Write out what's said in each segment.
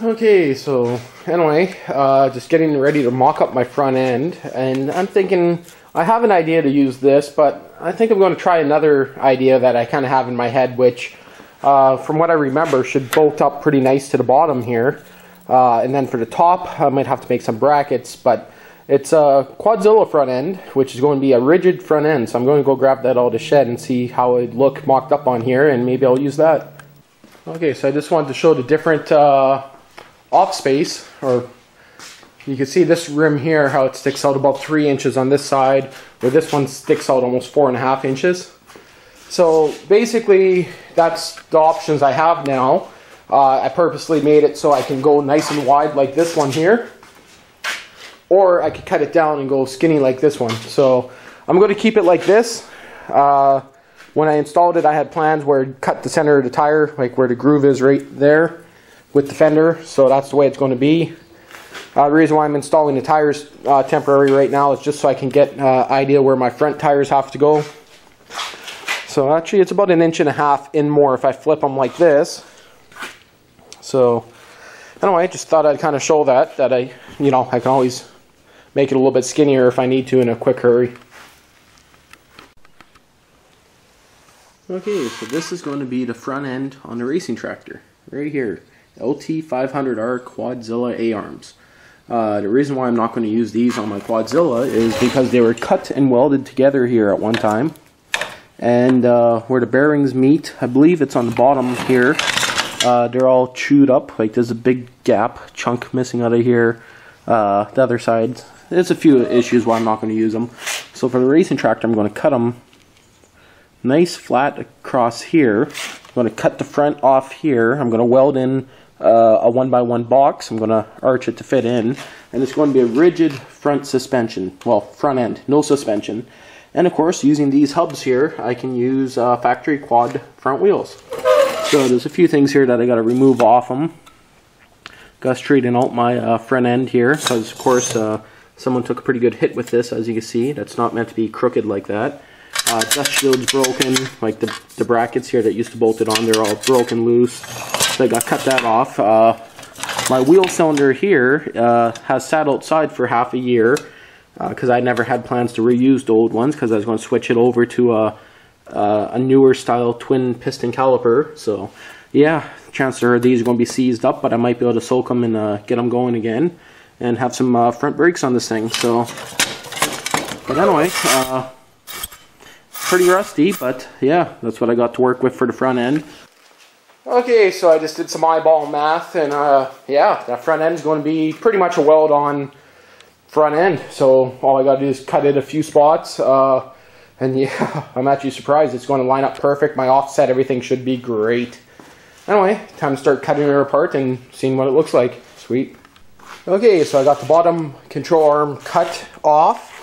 Okay, so anyway, just getting ready to mock up my front end, and I'm thinking I have an idea to use this, but I think I'm going to try another idea that I kind of have in my head, which from what I remember should bolt up pretty nice to the bottom here, and then for the top I might have to make some brackets, but it's a Quadzilla front end, which is going to be a rigid front end, so I'm going to go grab that out of the shed and see how it look mocked up on here, and maybe I'll use that. Okay, so I just wanted to show the different off space, or you can see this rim here, how it sticks out about 3 inches on this side, where this one sticks out almost 4.5 inches. So basically that's the options I have now. I purposely made it so I can go nice and wide like this one here, or I could cut it down and go skinny like this one. So I'm going to keep it like this. When I installed it, I had plans where I'd cut the center of the tire, like where the groove is right there with the fender, so that's the way it's going to be. The reason why I'm installing the tires temporary right now is just so I can get an idea where my front tires have to go. So actually it's about 1.5 inches in more if I flip them like this. So anyway, I just thought I'd kind of show that I can always make it a little bit skinnier if I need to in a quick hurry. Okay, so this is going to be the front end on the racing tractor right here. LT500R Quadzilla A-arms. The reason why I'm not going to use these on my Quadzilla is because they were cut and welded together here at one time. And where the bearings meet, I believe it's on the bottom here, they're all chewed up. Like there's a big gap, chunk missing out of here. The other side, there's a few issues why I'm not going to use them. So for the racing tractor, I'm going to cut them nice flat across here. I'm going to cut the front off here. I'm going to weld in a 1x1 box. I'm going to arch it to fit in, and it's going to be a rigid front suspension, well, front end, no suspension. And of course, using these hubs here, I can use factory quad front wheels. So there's a few things here that I got to remove off them. Got to straighten out my front end here, because of course someone took a pretty good hit with this, as you can see. That's not meant to be crooked like that. Dust shield's broken, like the brackets here that used to bolt it on, they're all broken loose. So I got to cut that off. My wheel cylinder here has sat outside for half a year because I never had plans to reuse the old ones, because I was going to switch it over to a newer style twin piston caliper. So yeah, chances are these are going to be seized up, but I might be able to soak them and get them going again and have some front brakes on this thing. So, but anyway, pretty rusty, but yeah, that's what I got to work with for the front end. Okay, so I just did some eyeball math, and yeah, that front end is going to be pretty much a weld-on front end. So all I got to do is cut it a few spots, and yeah, I'm actually surprised it's going to line up perfect. My offset, everything should be great. Anyway, time to start cutting her apart and seeing what it looks like. Sweet. Okay, so I got the bottom control arm cut off.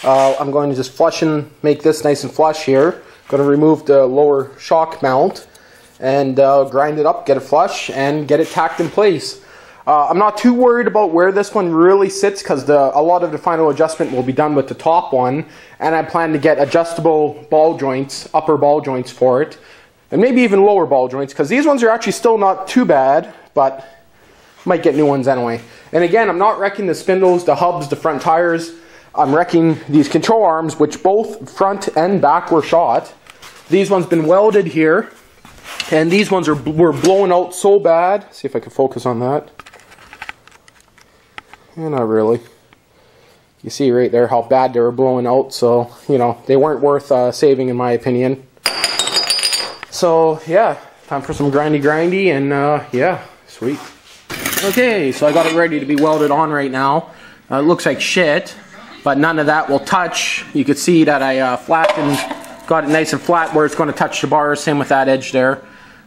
I'm going to just flush and make this nice and flush here. Going to remove the lower shock mount and grind it up, get it flush, and get it tacked in place. I'm not too worried about where this one really sits, because a lot of the final adjustment will be done with the top one, and I plan to get adjustable ball joints, upper ball joints for it, and maybe even lower ball joints, because these ones are actually still not too bad, but might get new ones anyway. And again, I'm not wrecking the spindles, the hubs, the front tires. I'm wrecking these control arms, which both front and back were shot. These ones been welded here, and these ones were blown out so bad. See if I can focus on that. Yeah, not really. You see right there how bad they were blowing out, so they weren't worth saving in my opinion. So yeah, time for some grindy, and yeah, sweet. Okay, so I got it ready to be welded on right now. It looks like shit, but none of that will touch. You can see that I got it nice and flat where it's going to touch the bars. Same with that edge there.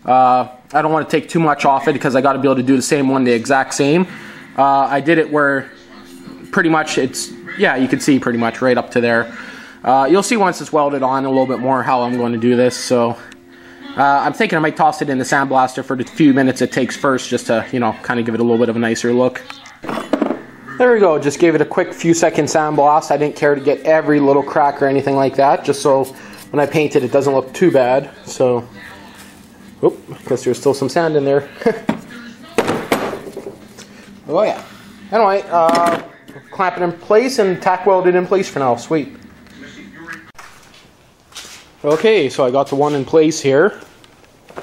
I don't want to take too much off it, because I got to be able to do the same one the exact same. I did it where pretty much it's, yeah, you can see pretty much right up to there. You'll see once it's welded on a little bit more how I'm going to do this. So I'm thinking I might toss it in the sandblaster for the few minutes it takes first, just to kind of give it a little bit of a nicer look. There we go, just gave it a quick few second sandblast. I didn't care to get every little crack or anything like that, just so when I paint it, it doesn't look too bad. So, oop, I guess there's still some sand in there. Oh yeah. Anyway, clamp it in place and tack weld it in place for now. Sweet. Okay, so I got the one in place here. I'm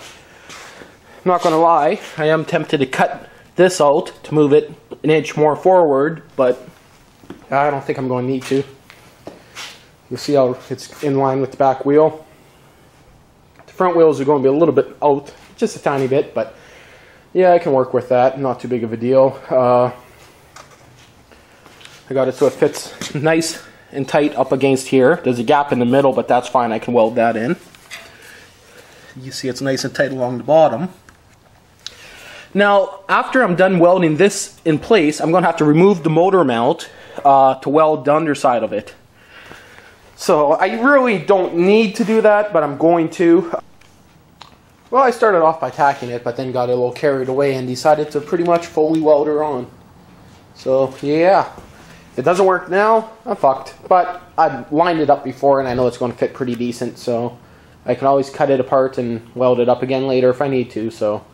not gonna lie, I am tempted to cut this out to move it an inch more forward, but I don't think I'm going to need to. You'll see how it's in line with the back wheel. The front wheels are going to be a little bit out, just a tiny bit, but yeah, I can work with that. Not too big of a deal. I got it so it fits nice and tight up against here. There's a gap in the middle, but that's fine. I can weld that in. You see it's nice and tight along the bottom. Now, after I'm done welding this in place, I'm going to have to remove the motor mount to weld the underside of it. So I really don't need to do that, but I'm going to. Well, I started off by tacking it, but then got a little carried away and decided to pretty much fully weld her on. So yeah, if it doesn't work now, I'm fucked. But I've lined it up before and I know it's going to fit pretty decent, so I can always cut it apart and weld it up again later if I need to. So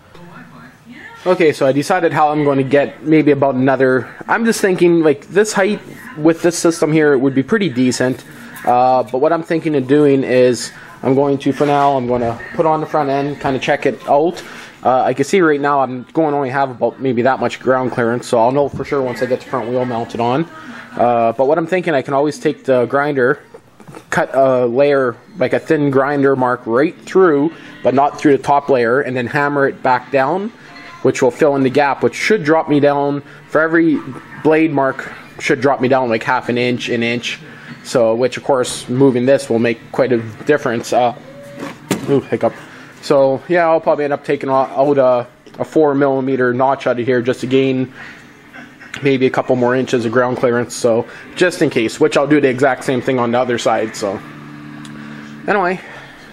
okay, so I decided how I'm going to get maybe about another. I'm just thinking like this height with this system here, it would be pretty decent. But what I'm thinking of doing is I'm going to, for now, I'm going to put on the front end, kind of check it out. I can see right now I'm going to only have about maybe that much ground clearance, so I'll know for sure once I get the front wheel mounted on. But what I'm thinking, I can always take the grinder, cut a layer, like a thin grinder mark right through, but not through the top layer, and then hammer it back down, which will fill in the gap, which should drop me down, for every blade mark, should drop me down like half an inch, so, which of course, moving this will make quite a difference. Ooh, hiccup. So, yeah, I'll probably end up taking out a 4mm notch out of here just to gain maybe a couple more inches of ground clearance, so, just in case, which I'll do the exact same thing on the other side, so. Anyway,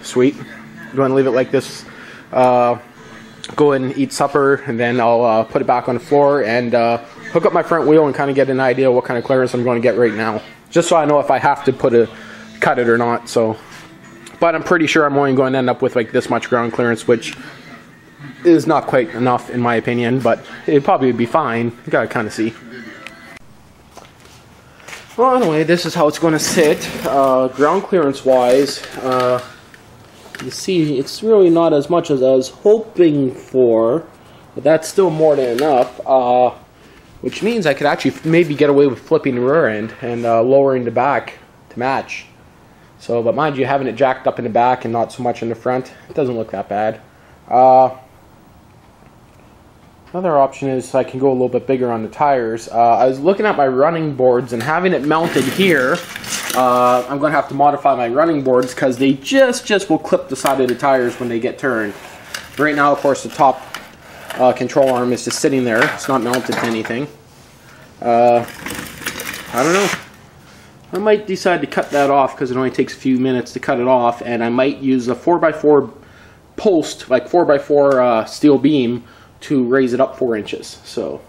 sweet. I'm going to leave it like this. Go and eat supper, and then I'll put it back on the floor and hook up my front wheel and kind of get an idea what kind of clearance I'm going to get right now. Just so I know if I have to cut it or not. So, but I'm pretty sure I'm only going to end up with like this much ground clearance, which is not quite enough in my opinion, but it'd probably be fine. You gotta kind of see. Well, anyway, this is how it's going to sit. Ground clearance wise, you see, it's really not as much as I was hoping for, but that's still more than enough. Which means I could actually maybe get away with flipping the rear end and lowering the back to match. So, but mind you, having it jacked up in the back and not so much in the front, it doesn't look that bad. Another option is I can go a little bit bigger on the tires. I was looking at my running boards and having it mounted here. I'm going to have to modify my running boards because they just will clip the side of the tires when they get turned. Right now, of course, the top control arm is just sitting there. It's not mounted to anything. I don't know. I might decide to cut that off because it only takes a few minutes to cut it off, and I might use a 4x4 post, like 4x4 steel beam, to raise it up 4 inches. So,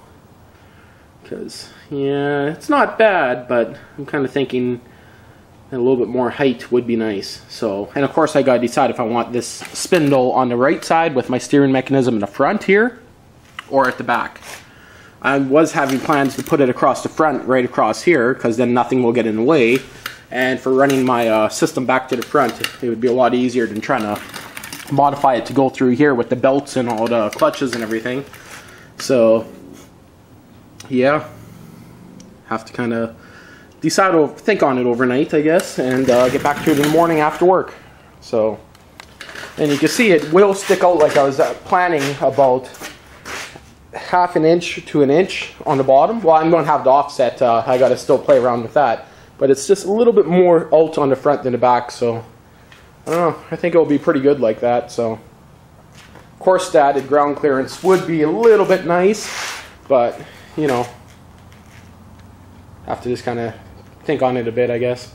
because yeah, it's not bad, but I'm kind of thinking a little bit more height would be nice. So, and of course I gotta decide if I want this spindle on the right side with my steering mechanism in the front here, or at the back. I was having plans to put it across the front, right across here, because then nothing will get in the way. And for running my system back to the front, it would be a lot easier than trying to modify it to go through here with the belts and all the clutches and everything. So, yeah, have to kind of decide, think on it overnight, I guess, and get back to it in the morning after work. So, and you can see it will stick out like I was planning, about half an inch to an inch on the bottom. Well, I'm going to have the offset. I got to still play around with that, but it's just a little bit more out on the front than the back. So, I don't know. I think it will be pretty good like that. So, of course, the added ground clearance would be a little bit nice, but you know, have to just kind of think on it a bit, I guess.